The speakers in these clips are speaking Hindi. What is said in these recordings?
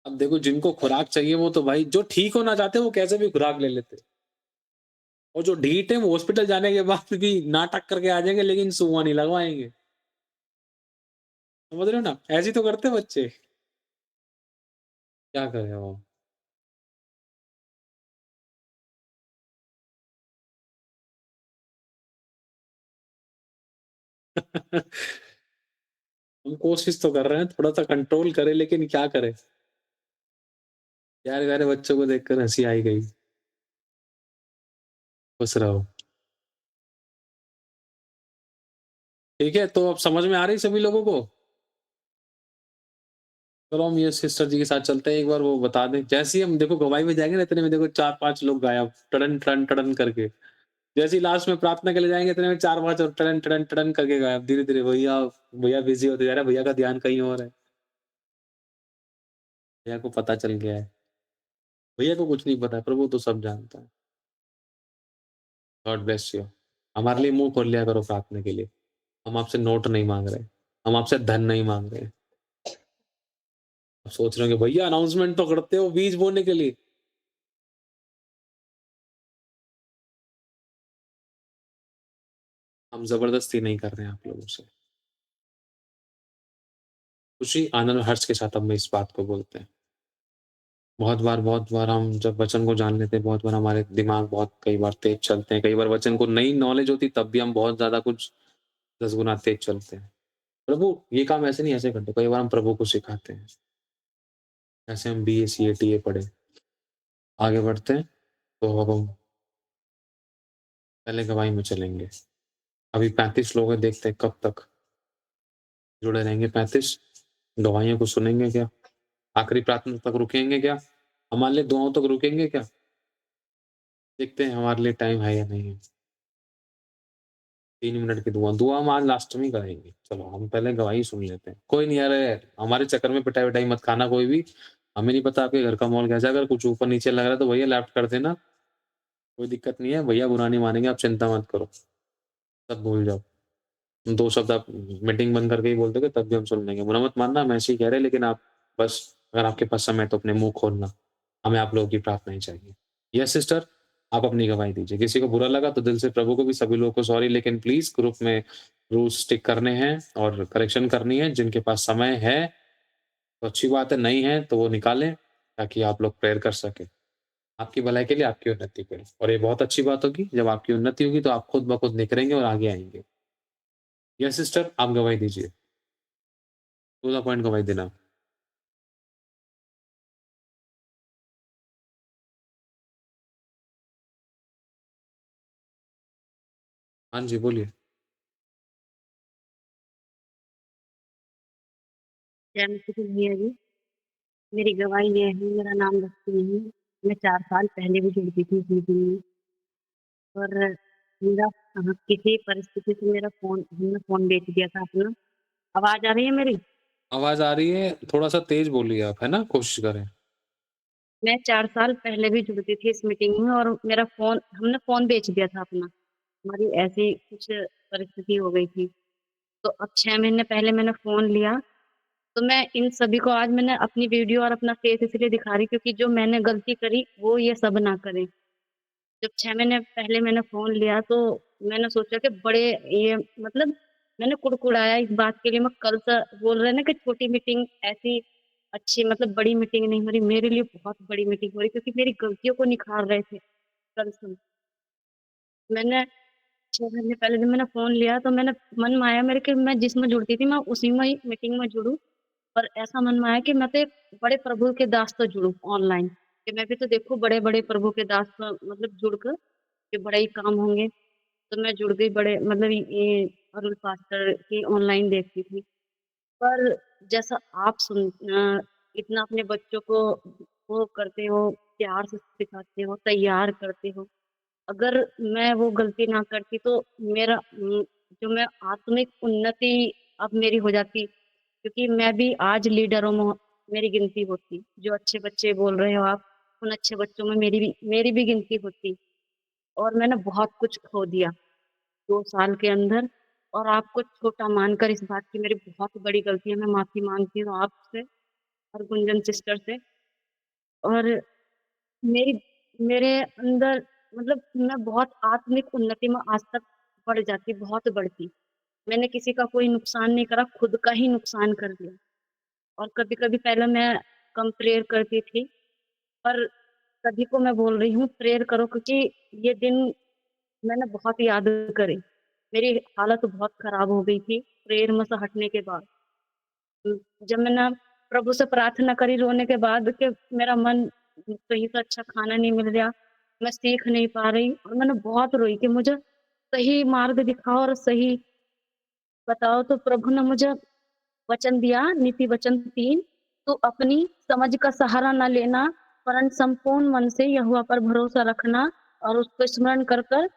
अब देखो जिनको खुराक चाहिए वो तो भाई जो ठीक होना चाहते हैं वो कैसे भी खुराक ले लेते हैं। और जो ढीठ है वो हॉस्पिटल जाने के बाद भी नाटक करके आ जाएँगे लेकिन सुई नहीं लगवाएँगे। समझ रहे हो ना? ऐसे ही तो करते हैं बच्चे। क्या करें अब? हम कोशिश तो कर रहे हैं थोड़ा-सा कंट्रोल करें लेकिन क्या करें? प्यारे-प्यारे बच्चों को देखकर हँसी आ ही गई। खुश रहो। ठीक है, तो अब समझ में आ रही सभी लोगों को? चलो हम ये सिस्टर जी के साथ चलते हैं एक बार वो बता दें। जैसे ही हम देखो गवाही में जाएँगे ना इतने में देखो 4-5 लोग गायब, टडन, टडन, टडन करके। जैसे ही लास्ट में प्रार्थना के लिए जाएँगे इतने में 4-5 और टडन, टडन, टडन करके गायब। धीरे-धीरे भैया भैया बिज़ी होते जा रहे हैं, भैया का ध्यान कहीं और है। भैया को पता चल गया है। भैया को कुछ नहीं पता है, प्रभु तो सब जानता है। God bless you. हमारे लिए मुँह खोल लिया करो प्रार्थना के लिए। हम आपसे नोट नहीं माँग रहे। हम आपसे धन नहीं माँग रहे। आप सोच रहे होंगे भैया अनाउंसमेंट तो करते हो बीज बोने के लिए। हम ज़बरदस्ती नहीं कर रहे हैं आप लोगों से। खुशी, आनंद और हर्ष के साथ हम इस बात को बोलते हैं। बहुत बार हम जब वचन को जान लेते हैं, बहुत बार हमारे दिमाग बहुत कई बार तेज़ चलते हैं, कई बार वचन को नई नॉलेज होती तब भी हम बहुत ज़्यादा कुछ 10 गुना तेज़ चलते हैं। प्रभु ये काम ऐसे नहीं ऐसे करते, कई बार हम प्रभु को सिखाते हैं। जैसे हम बीए, सीए, टीए पढ़े, आगे बढ़ते हैं, तो अब हम पहले गवाही में चलेंगे। अभी 35 लोग हैं, देखते हैं कब तक जुड़े रहेंगे 35, गवाहियों को सुनेंगे क्या? आखिरी प्रार्थना तक रुकेंगे क्या? हमारे लिए दुआओं तक रुकेंगे क्या? देखते हैं हमारे लिए टाइम है या नहीं है। 3 मिनट की दुआ, दुआ हम आज लास्ट में ही कराएँगे। चलो हम पहले गवाही सुन लेते हैं। कोई नहीं अरे हमारे चक्कर में पिटाई-विटाई मत खाना कोई भी। हमें नहीं पता आपके घर का माहौल कैसा है, अगर कुछ ऊपर-नीचे लग रहा है तो भैया लेफ्ट कर देना, कोई दिक्कत नहीं है, भैया बुरा नहीं मानेंगे, आप चिंता मत करो। सब भूल जाओ। 2 शब्द आप मीटिंग बंद करके ही बोल दोगे तब भी हम सुन लेंगे। बुरा मत मानना हम ऐसे ही कह रहे हैं लेकिन आप बस अगर आपके पास समय है तो अपने मुँह खोलना। हमें आप लोगों की प्रार्थनाएँ चाहिए। यस सिस्टर, आप अपनी गवाही दीजिए। किसी को बुरा लगा तो दिल से प्रभु को भी सभी लोगों को सॉरी लेकिन प्लीज़ ग्रुप में रूल्स स्टिक करने हैं और करेक्शन करनी है। जिनके पास समय है तो अच्छी बात है, नहीं है तो वो निकालें ताकि आप लोग प्रेयर कर सकें। आपकी भलाई के लिए, आपकी उन्नति के लिए और ये बहुत अच्छी बात होगी, जब आपकी उन्नति होगी तो आप खुद ब खुद निखरेंगे और आगे आएँगे। यस सिस्टर, आप गवाही दीजिए। टू द पॉइंट गवाही देना। हाँ जी, बोलिए। जय मसीह भैया जी। मेरी गवाही ये है, मेरा नाम लक्ष्मी है। मैं 4 साल पहले भी जुड़ी थी इस मीटिंग में और मेरा किसी परिस्थिति से मेरा हमने फ़ोन बेच दिया था अपना। आवाज़ आ रही है मेरी? आवाज़ आ रही है, थोड़ा-सा तेज़ बोलिए आप, है ना? कोशिश करें। मैं 4 साल पहले भी जुड़ी थी इस मीटिंग में और मेरा हमने फ़ोन बेच दिया था अपना। हमारी ऐसी कुछ परिस्थिति हो गई थी। तो अब 6 महीने पहले मैंने फ़ोन लिया, तो मैं इन सभी को आज मैंने अपनी वीडियो और अपना फेस इसलिए दिखा रही क्योंकि जो मैंने गलती करी, वो ये सब ना करें। जब 6 महीने पहले मैंने फ़ोन लिया तो मैंने सोचा कि बड़े ये मतलब मैंने कुड़कुड़ाया इस बात के लिए मैं कल से बोल रहे हैं ना कि छोटी मीटिंग ऐसी अच्छी मतलब बड़ी मीटिंग नहीं हो रही, मेरे लिए बहुत बड़ी मीटिंग हो रही क्योंकि मेरी गलतियों को निखार रहे थे कल से। मैंने 6 महीने पहले जब मैंने फ़ोन लिया तो मैंने मन में आया मेरे कि मैं जिसमें जुड़ती थी मैं उसी में ही मीटिंग में जुड़ूँ और ऐसा मन में आया कि मैं तो एक बड़े प्रभु के दास से जुड़ूँ ऑनलाइन, कि मैं भी तो देखूँ बड़े-बड़े प्रभु के दास मतलब जुड़कर कि बड़े ही काम होंगे। तो मैं जुड़ गई बड़े मतलब ये अरुण पास्टर की ऑनलाइन देखती थी। पर जैसा आप इतना अपने बच्चों को वो करते हो, प्यार से सिखाते हो, तैयार करते हो। अगर मैं वो गलती ना करती तो मेरा जो मैं आत्मिक उन्नति अब मेरी हो जाती क्योंकि मैं भी आज लीडरों में मेरी गिनती होती। जो अच्छे बच्चे बोल रहे हो आप, उन अच्छे बच्चों में मेरी भी गिनती होती और मैंने बहुत कुछ खो दिया। 2 साल के अंदर और आपको छोटा मानकर इस बात की मेरी बहुत बड़ी गलती है, मैं माफ़ी माँगती हूँ आपसे और गुंजन सिस्टर से। और मेरी मेरे अंदर मतलब मैं बहुत आत्मिक उन्नति में आज तक बढ़ जाती, बहुत बढ़ती। मैंने किसी का कोई नुकसान नहीं करा, खुद का ही नुकसान कर दिया। और कभी-कभी पहले मैं कम प्रेयर करती थी, पर सभी को मैं बोल रही हूँ प्रेयर करो क्योंकि ये दिन मैंने बहुत याद करे। मेरी हालत बहुत खराब हो गई थी प्रेयर में से हटने के बाद। जब मैंने प्रभु से प्रार्थना करी रोने के बाद कि मेरा मन कहीं से अच्छा खाना नहीं मिल रहा, मैं सीख नहीं पा रही और मैंने बहुत रोई कि मुझे सही मार्ग दिखाओ और सही बताओ। तो प्रभु ने मुझे वचन दिया, नीति वचन 3, "तू अपनी समझ का सहारा न लेना, वरन संपूर्ण मन से यहोवा पर भरोसा रखना और उसको स्मरण कर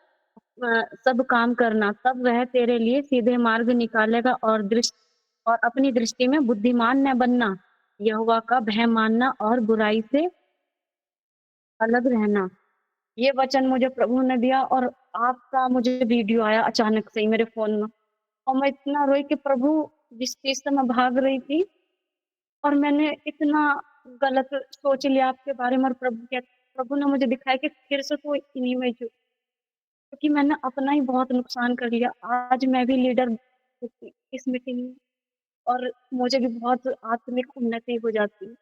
सब काम करना, तब वह तेरे लिए सीधे मार्ग निकालेगा और अपनी दृष्टि में बुद्धिमान न बनना, यहोवा का भय मानना और बुराई से अलग रहना।" ये वचन मुझे प्रभु ने दिया और आपका मुझे वीडियो आया अचानक से ही मेरे फ़ोन में और मैं इतना रोई कि प्रभु जिस चीज़ से मैं भाग रही थी और मैंने इतना गलत सोच लिया आपके बारे में और प्रभु ने मुझे दिखाया कि फिर से तू इन्हीं में क्योंकि मैंने अपना ही बहुत नुकसान कर लिया। आज मैं भी लीडर इस मीटिंग में और मुझे भी बहुत आत्मिक उन्नति हो जाती है।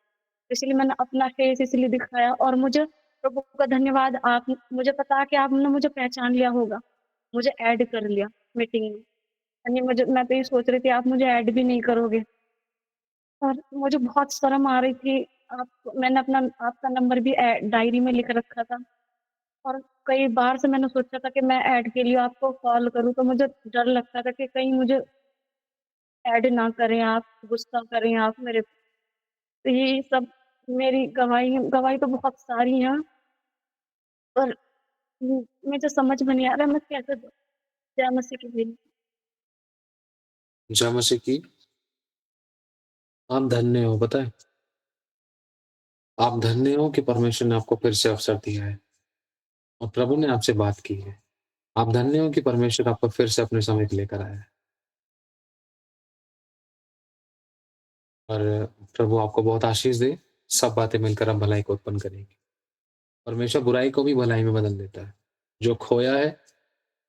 इसलिए मैंने अपना फेस इसलिए दिखाया और मुझे प्रभु का धन्यवाद आप मुझे पता है कि आपने मुझे पहचान लिया होगा। मुझे ऐड कर लिया मीटिंग में। यानी मैं तो ये सोच रही थी आप मुझे ऐड भी नहीं करोगे और मुझे बहुत शर्म आ रही थी। मैंने अपना आपका नंबर भी डायरी में लिख रखा था और कई बार से मैंने सोचा था कि मैं ऐड के लिए आपको कॉल करूँ तो मुझे डर लगता था कि कहीं मुझे ऐड ना करें आप, गुस्सा करें आप मेरे पे। तो ये सब मेरी गवाही तो बहुत सारी हैं पर मुझे समझ में नहीं आ रहा मैं कैसे दूँ? जय मसीह की जय। जय मसीह की। आप धन्य हो, पता है? आप धन्य हो कि परमेश्वर ने आपको फिर से अवसर दिया है और प्रभु ने आपसे बात की है। आप धन्य हो कि परमेश्वर आपको फिर से अपने समीप लेकर आया है और प्रभु आपको बहुत आशीष दे। सब बातें मिलकर अब भलाई को उत्पन्न करेंगी। परमेश्वर बुराई को भी भलाई में बदल देता है। जो खोया है,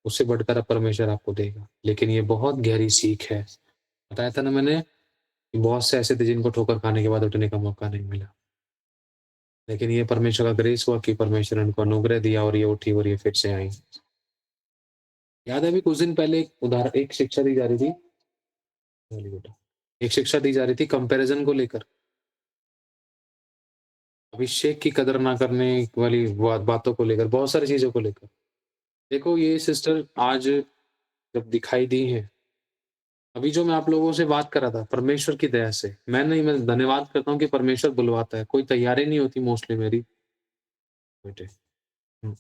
उससे बढ़कर अब परमेश्वर आपको देगा। लेकिन ये बहुत गहरी सीख है। बताया था ना मैंने कि बहुत से ऐसे थे जिनको ठोकर खाने के बाद उठने का मौका नहीं मिला। लेकिन ये परमेश्वर का ग्रेस हुआ कि परमेश्वर ने उनको अनुग्रह दिया और ये उठी और ये फिर से आई। याद है अभी कुछ दिन पहले एक शिक्षा दी जा रही थी। बोलिए बेटा। एक शिक्षा दी जा रही थी कंपैरिज़न को लेकर। अभिषेक की कदर ना करने वाली बातों को लेकर, बहुत सारी चीज़ों को लेकर। देखो ये सिस्टर आज जब दिखाई दी हैं, अभी जो मैं आप लोगों से बात कर रहा था, परमेश्वर की दया से, मैं धन्यवाद करता हूँ कि परमेश्वर बुलवाता है। कोई तैयारी नहीं होती मोस्टली मेरी बेटे। हुँ,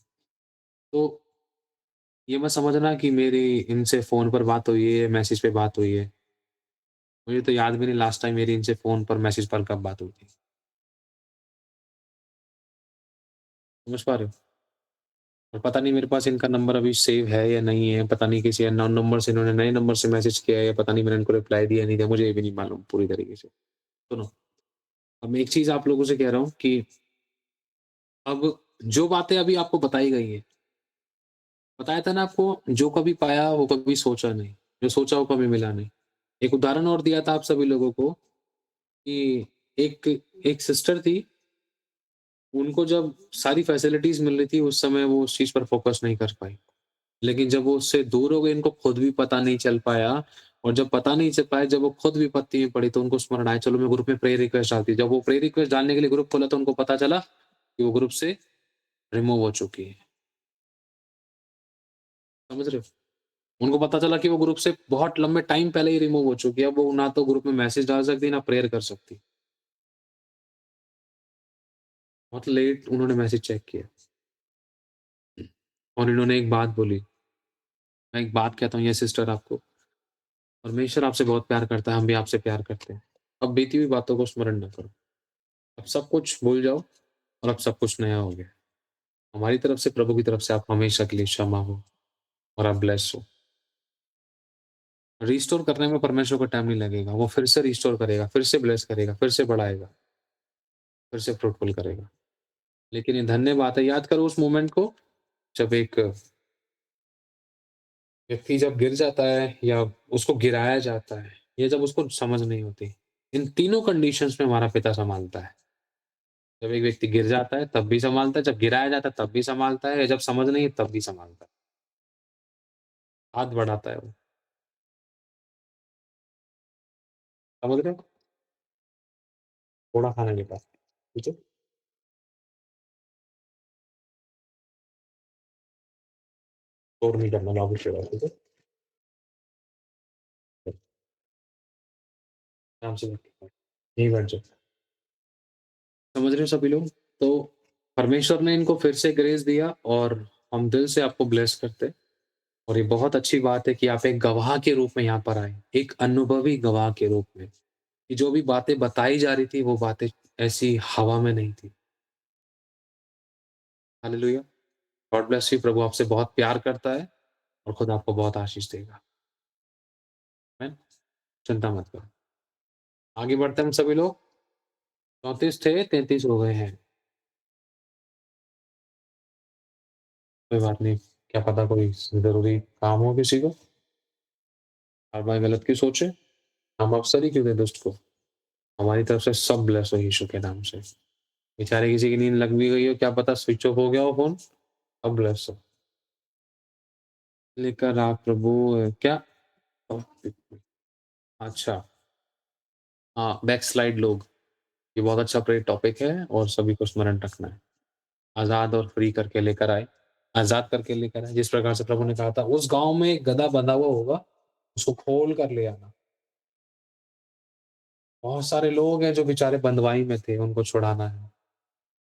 तो ये मत समझना कि मेरी इनसे फ़ोन पर बात हुई है, मैसेज पे बात हुई है। मुझे तो याद भी नहीं लास्ट टाइम मेरी इनसे फ़ोन पर, मैसेज पर कब बात हुई थी। समझ पा रहे हो? और पता नहीं मेरे पास इनका नंबर अभी सेव है या नहीं है, पता नहीं किसी अननोन नंबर से इन्होंने नए नंबर से मैसेज किया है या पता नहीं मैंने इनको रिप्लाई दिया नहीं दिया, मुझे ये भी नहीं मालूम पूरी तरीके से। सुनो, अब मैं एक चीज़ आप लोगों से कह रहा हूँ कि अब जो बातें अभी आपको बताई गई हैं, बताया था ना आपको जो कभी पाया वो कभी सोचा नहीं, जो सोचा वो कभी मिला नहीं। एक उदाहरण और दिया था आप सभी लोगों को कि एक एक सिस्टर थी, उनको जब सारी फैसिलिटीज़ मिल रही थी उस समय वो उस चीज़ पर फ़ोकस नहीं कर पाई। लेकिन जब वो उससे दूर हो गई, इनको खुद भी पता नहीं चल पाया और जब पता नहीं चल पाया, जब वो खुद विपत्ति में पड़ी, तो उनको स्मरण आया, चलो मैं ग्रुप में प्रेयर रिक्वेस्ट डालती हूँ। जब वो प्रेयर रिक्वेस्ट डालने के लिए ग्रुप खोला, तो उनको पता चला कि वो ग्रुप से रिमूव हो चुकी है। समझ रहे हो? उनको पता चला कि वो ग्रुप से बहुत लंबे टाइम पहले ही रिमूव हो चुकी है। अब वो ना तो ग्रुप में मैसेज डाल सकती, ना प्रेयर कर सकती। बहुत लेट उन्होंने मैसेज चेक किया और इन्होंने एक बात बोली, मैं एक बात कहता हूँ ये सिस्टर आपको, परमेश्वर आपसे बहुत प्यार करता है, हम भी आपसे प्यार करते हैं। अब बीती हुई बातों को स्मरण ना करो। अब सब कुछ भूल जाओ और अब सब कुछ नया हो गया। हमारी तरफ से, प्रभु की तरफ से आप हमेशा के लिए क्षमा हो और आप ब्लेस हो। रिस्टोर करने में परमेश्वर को टाइम नहीं लगेगा। वो फिर से रिस्टोर करेगा, फिर से ब्लेस करेगा, फिर से बढ़ाएगा, फिर से फ्रूटफुल करेगा। लेकिन ये धन्य बात है, याद करो उस मोमेंट को, जब एक व्यक्ति जब गिर जाता है या उसको गिराया जाता है, या जब उसको समझ नहीं होती। इन तीनों कंडीशंस में हमारा पिता सँभालता है। जब एक व्यक्ति गिर जाता है, तब भी सँभालता है, जब गिराया जाता है, तब भी सँभालता है, या जब समझ नहीं है, तब भी सँभालता है। हाथ बढ़ाता है वो। समझ रहे हो? थोड़ा खाना के पास, ठीक है? शोर नहीं करना बाबू से बात, ठीक है? आराम से बैठ के खाओ। यहीं बैठ जाओ। समझ रहे हो सभी लोग? तो परमेश्वर ने इनको फिर से ग्रेस दिया और हम दिल से आपको ब्लेस करते हैं। और ये बहुत अच्छी बात है कि आप एक गवाह के रूप में यहाँ पर आए, एक अनुभवी गवाह के रूप में, कि जो भी बातें बताई जा रही थी, वो बातें ऐसी हवा में नहीं थी। हालेलुया! God bless you. प्रभु आपसे बहुत प्यार करता है और खुदा आपको बहुत आशीष देगा। आमीन। चिंता मत करो। आगे बढ़ते हैं हम सभी लोग। 34 थे, 33 हो गए हैं। कोई बात नहीं, क्या पता कोई ज़रूरी काम हो किसी को? हर बार गलत क्यों सोचे? हम अवसर ही क्यों दें दुष्ट को? हमारी तरफ से सब ब्लेस हो यीशु के नाम से। बेचारे किसी की नींद लग भी गई हो, क्या पता स्विच ऑफ हो गया हो फ़ोन, अब ब्लेस हो। लेकर आ प्रभु क्या? अच्छा, हाँ, बैकस्लाइड लोग, ये बहुत अच्छा प्रे टॉपिक है और सभी को स्मरण रखना है। आज़ाद और फ्री करके लेकर आए, आज़ाद करके लेकर आए, जिस प्रकार से प्रभु ने कहा था, उस गाँव में एक गधा बंधा हुआ होगा, उसको खोल कर ले आना। बहुत सारे लोग हैं जो बेचारे बँधुआई में थे, उनको छुड़ाना है।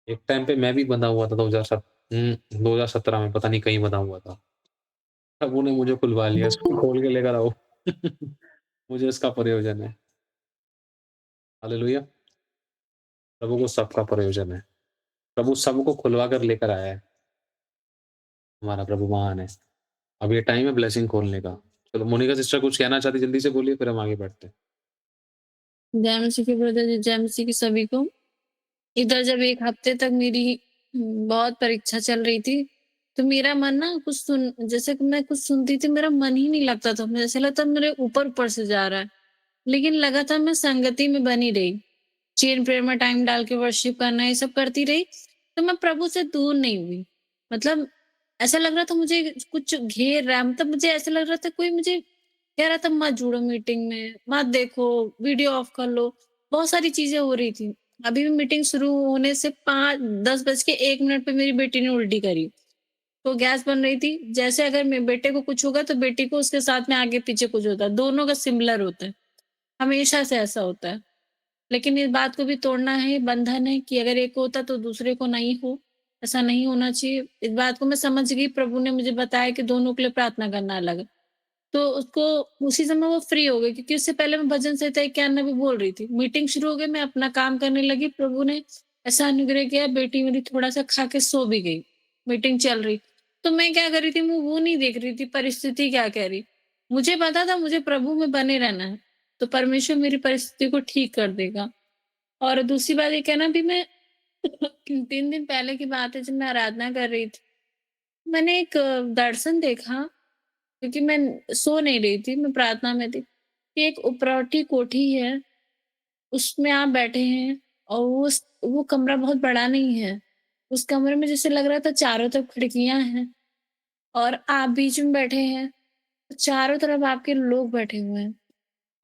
एक टाइम पे मैं भी बँधा हुआ था 2017 में, पता नहीं कहीं बँधा हुआ था। प्रभु ने मुझे खुलवा लिया, इसको खोल के लेकर आओ। मुझे इसका प्रयोजन है। हालेलुया! प्रभु को सबका प्रयोजन है। प्रभु सबको खुलवा कर लेकर आया है। हमारा प्रभु महान है। अब ये टाइम है ब्लेसिंग खोलने का। चलो मोनिका सिस्टर कुछ कहना चाहती जल्दी से बोलिए फिर हम आगे बढ़ते हैं। जय मसीह के ब्रदर जी, जय मसीह की सभी को। इधर जब 1 हफ्ते तक मेरी बहुत परीक्षा चल रही थी, तो मेरा मन ना कुछ जैसे कि मैं कुछ सुनती थी, मेरा मन ही नहीं लगता था। मुझे ऐसा लगता मेरे ऊपर-ऊपर से जा रहा है। लेकिन लगातार मैं संगति में बनी रही। चेन प्रेयर में टाइम डाल के वर्शिप करना, ये सब करती रही, तो मैं प्रभु से दूर नहीं हुई। मतलब ऐसा लग रहा था मुझे कुछ घेर रहा है, मतलब मुझे ऐसा लग रहा था कोई मुझे कह रहा था मत जुड़ो मीटिंग में, मत देखो, वीडियो ऑफ कर लो। बहुत सारी चीज़ें हो रही थी। अभी भी मीटिंग शुरू होने से 5 10 बज के 1 मिनट पे मेरी बेटी ने उल्टी करी। तो गैस बन रही थी, जैसे अगर मेरे बेटे को कुछ होगा तो बेटी को उसके साथ में आगे-पीछे कुछ होता है, दोनों का सिमिलर होता है। हमेशा से ऐसा होता है। लेकिन इस बात को भी तोड़ना है, बंधन है कि अगर एक को होता तो दूसरे को नहीं हो, ऐसा नहीं होना चाहिए। इस बात को मैं समझ गई, प्रभु ने मुझे बताया कि दोनों के लिए प्रार्थना करना अलग है। तो उसको उसी समय वो फ्री हो गई, क्योंकि उससे पहले मैं भजन संहिता 91 भी बोल रही थी। मीटिंग शुरू हो गई, मैं अपना काम करने लगी, प्रभु ने ऐसा अनुग्रह किया, बेटी मेरी थोड़ा-सा खा के सो भी गई। मीटिंग चल रही। तो मैं क्या कर रही थी, मैं वो नहीं देख रही थी परिस्थिति क्या कह रही। मुझे पता था मुझे प्रभु में बने रहना है, तो परमेश्वर मेरी परिस्थिति को ठीक कर देगा। और दूसरी बात ये कहना भी मैं 3 दिन पहले की बात है, जब मैं आराधना कर रही थी, मैंने एक दर्शन देखा, क्योंकि मैं सो नहीं रही थी, मैं प्रार्थना में थी, कि एक उपरौठी कोठी है, उसमें आप बैठे हैं और वो कमरा बहुत बड़ा नहीं है। उस कमरे में जैसे लग रहा था चारों तरफ खिड़कियाँ हैं और आप बीच में बैठे हैं, चारों तरफ आपके लोग बैठे हुए हैं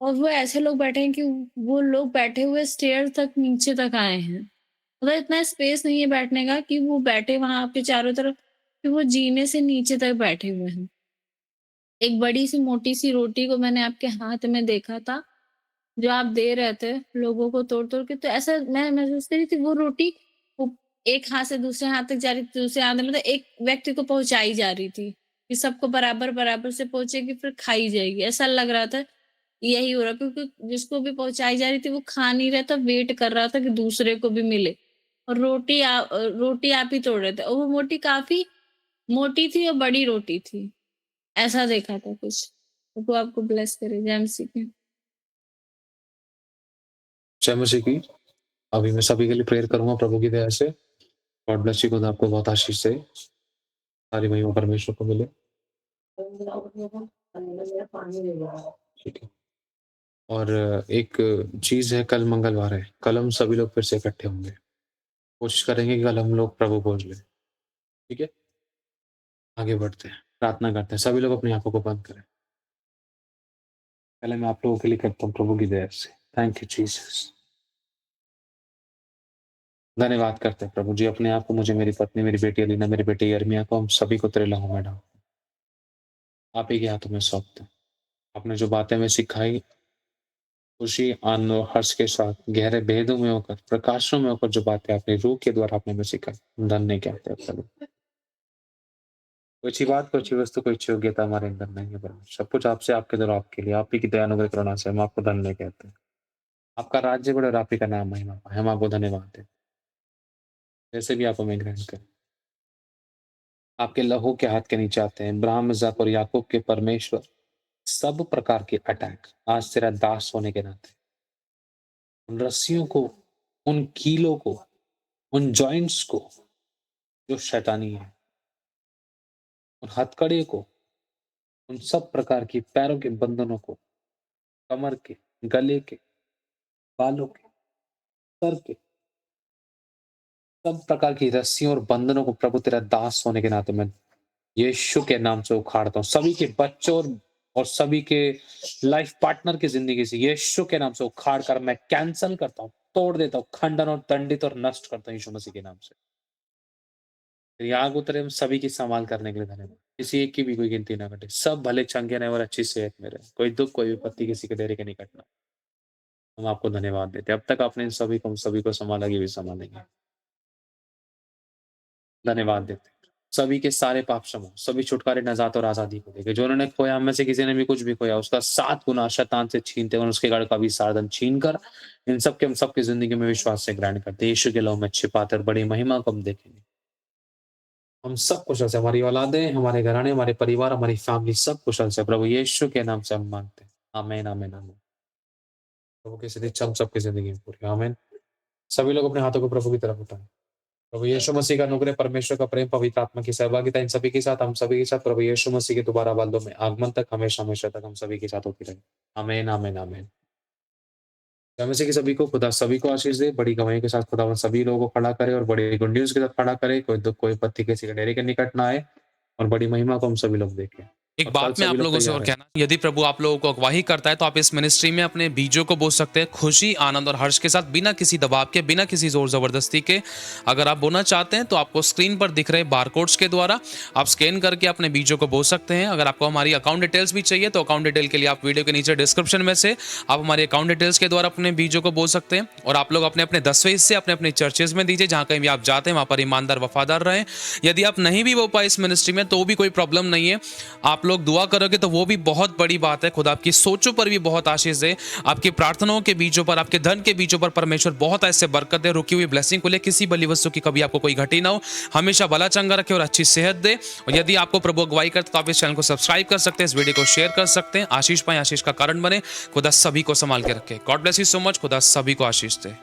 और वो ऐसे लोग बैठे हैं कि वो लोग बैठे हुए स्टेयर तक नीचे तक आए हैं। मतलब इतना स्पेस नहीं है बैठने का कि वो बैठे वहाँ आपके चारों तरफ, कि वो जीने से नीचे तक बैठे हुए हैं। एक बड़ी-सी मोटी-सी रोटी को मैंने आपके हाथ में देखा था, जो आप दे रहे थे लोगों को तोड़-तोड़ के, तो ऐसा मैं महसूस कर रही थी वो रोटी वो एक हाथ से दूसरे हाथ तक जा रही थी, दूसरे हाथ में मतलब एक व्यक्ति को पहुँचाई जा रही थी, कि सबको बराबर-बराबर से पहुँचेगी फिर खाई जाएगी। ऐसा लग रहा था यही हो रहा है, क्योंकि जिसको भी पहुँचाई जा रही थी वो खा नहीं रहा था, वेट कर रहा था कि दूसरे को भी मिले और रोटी आप ही तोड़ रहे थे और वो मोटी काफ़ी मोटी थी और बड़ी रोटी थी। ऐसा देखा था कुछ। प्रभु आपको ब्लेस करे। जय मसीह की। जय मसीह की। अभी मैं सभी के लिए प्रेयर करूँगा प्रभु की दया से। गॉड ब्लेस यू, खुदा आपको बहुत आशीष दे, सारी महिमा परमेश्वर को मिले। ठीक है। और एक चीज़ है, कल मंगलवार है, कल हम सभी लोग फिर से इकट्ठे होंगे। कोशिश करेंगे कि कल हम लोग प्रभु भोज लें, ठीक है? आगे बढ़ते हैं, प्रार्थना करते हैं, सभी लोग अपनी आँखों को बंद करें। पहले मैं आप लोगों के लिए करता हूँ प्रभु की दया से। Thank you Jesus. धन्यवाद करते हैं प्रभु जी, अपने आप को, मुझे, मेरी पत्नी, मेरी बेटी अलीना, मेरी बेटी यर्मिया को, हम सभी को तेरे लहू में डाल, आप ही के हाथों में सौंपते हैं। आपने जो बातें हमें सिखाई, खुशी, आनंद और हर्ष के साथ गहरे भेदों में होकर, प्रकाशों में होकर जो बातें आपने रूह के द्वारा आपने हमें सिखाई, धन्य कहते हैं प्रभु। कोई अच्छी बात, कोई अच्छी वस्तु, कोई अच्छी योग्यता हमारे अंदर नहीं है प्रभु। सब कुछ आपसे, आपके द्वारा, आपके लिए, आप ही की दया अनुग्रह करुणा से हम आपको धन्य कहते हैं। आपका राज्य बड़े और आप ही का नाम महिमा पाए, हम आपको धन्यवाद देते हैं। जैसे भी आप हमें ग्रहण करें, आपके लहू के हाथ के नीचे आते हैं। इब्राहिम, इसहाक और याकूब के परमेश्वर, सब प्रकार के अटैक आज तेरा दास होने के नाते, उन रस्सियों को, उन कीलों को, उन जॉइंट्स को जो शैतानी है, उन हथकड़े को, उन सब प्रकार की पैरों के बंधनों को, कमर के, गले के, बालों के, सर के, सब प्रकार की रस्सियों और बंधनों को प्रभु तेरा दास होने के नाते मैं यीशु के नाम से उखाड़ता हूँ। सभी के बच्चों और सभी के लाइफ पार्टनर की जिंदगी से यीशु के नाम से उखाड़ कर मैं कैंसल करता हूँ, तोड़ देता हूँ, खंडन और दंडित और नष्ट करता हूँ यीशु मसीह के नाम से। तेरी आग उतरे हम सभी की संभाल करने के लिए धन्यवाद। किसी एक की भी कोई गिनती ना घटे, सब भले चंगे रहे और अच्छी सेहत में रहे, कोई दुख, कोई विपत्ति किसी के डेरे के निकट ना। हम आपको धन्यवाद देते हैं। अब तक आपने इन सभी को, हम सभी को संभाला, ये भी संभालेंगे। धन्यवाद देते हैं। सभी के सारे पाप क्षमा हो, सभी छुटकारे, नजात और आजादी को देखे। जो उन्होंने खोया, हम में से किसी ने भी कुछ भी खोया, उसका 7 गुना शैतान से छीनते और उसके गढ़ का भी साधन छीन कर इन सब के, हम सबकी जिंदगी में विश्वास से ग्रहण करते हैं। यीशु के लहू में छिपाते और बड़ी महिमा को हम देखेंगे। हम सब कुशल से, हमारी औलादें, हमारे घराने, हमारे परिवार, हमारी फैमिली, सब कुशल से प्रभु यीशु के नाम से हम मांगते हैं। आमीन, आमीन, आमीन। प्रभु की सिद्धि हम सबकी जिंदगी में पूरी। आमीन। सभी लोग अपने हाथों को प्रभु की तरफ उठाएं। प्रभु यीशु मसीह का अनुग्रह, परमेश्वर का प्रेम, पवित्र आत्मा की सहभागिता इन सभी के साथ, हम सभी के साथ प्रभु यीशु मसीह के दोबारा वादों में आगमन तक, हमेशा हमेशा तक हम सभी के साथ होती रहे। आमीन, आमीन, आमीन। मसीह के सभी को, खुदा सभी को आशीष दे। बड़ी गवाही के साथ खुदावंद सभी लोगों को खड़ा करे और बड़ी गुड न्यूज़ के साथ खड़ा करे। कोई दुख, कोई विपत्ति किसी के डेरे के निकट ना आए और बड़ी महिमा को हम सभी लोग देखें। एक और कल बात मैं आप सभी लोग लोगों से और तैयार हैं। कहना, यदि प्रभु आप लोगों को अगवाही करता है तो आप इस मिनिस्ट्री में अपने बीजों को बो सकते हैं, खुशी, आनंद और हर्ष के साथ, बिना किसी दबाव के, बिना किसी जोर जबरदस्ती के। अगर आप बोना चाहते हैं तो आपको स्क्रीन पर दिख रहे बारकोड्स के द्वारा आप स्कैन करके अपने बीजों को बो सकते हैं। अगर आपको हमारी अकाउंट डिटेल्स भी चाहिए तो अकाउंट डिटेल के लिए आप वीडियो के नीचे डिस्क्रिप्शन में से आप हमारे अकाउंट डिटेल्स के द्वारा अपने बीजों को बो सकते हैं। और आप लोग अपने अपने 10वें हिस्से अपने अपने चर्चेज में दीजिए, जहाँ कहीं भी आप जाते हैं वहाँ पर ईमानदार, वफादार रहें। यदि आप नहीं भी बो पाए इस मिनिस्ट्री में तो भी कोई प्रॉब्लम नहीं है, आप लोग दुआ करोगे तो वो भी बहुत बड़ी बात है। खुदा आपकी सोचों पर भी बहुत आशीष दे, आपकी प्रार्थनाओं के बीजों पर, आपके धन के बीजों पर परमेश्वर बहुत ऐसे बरकत दे, रुकी हुई ब्लेसिंग को ले, किसी बली वस्तु की कभी आपको कोई घटी ना हो, हमेशा भला चंगा रखे और अच्छी सेहत दे। और यदि आपको प्रभु अगुवाई करते तो आप इस चैनल को सब्सक्राइब कर सकते हैं, इस वीडियो को शेयर कर सकते हैं। आशीष पाएं, आशीष का कारण बने। खुदा सभी को संभाल के रखे। God bless you so much. खुदा सभी को आशीष दे।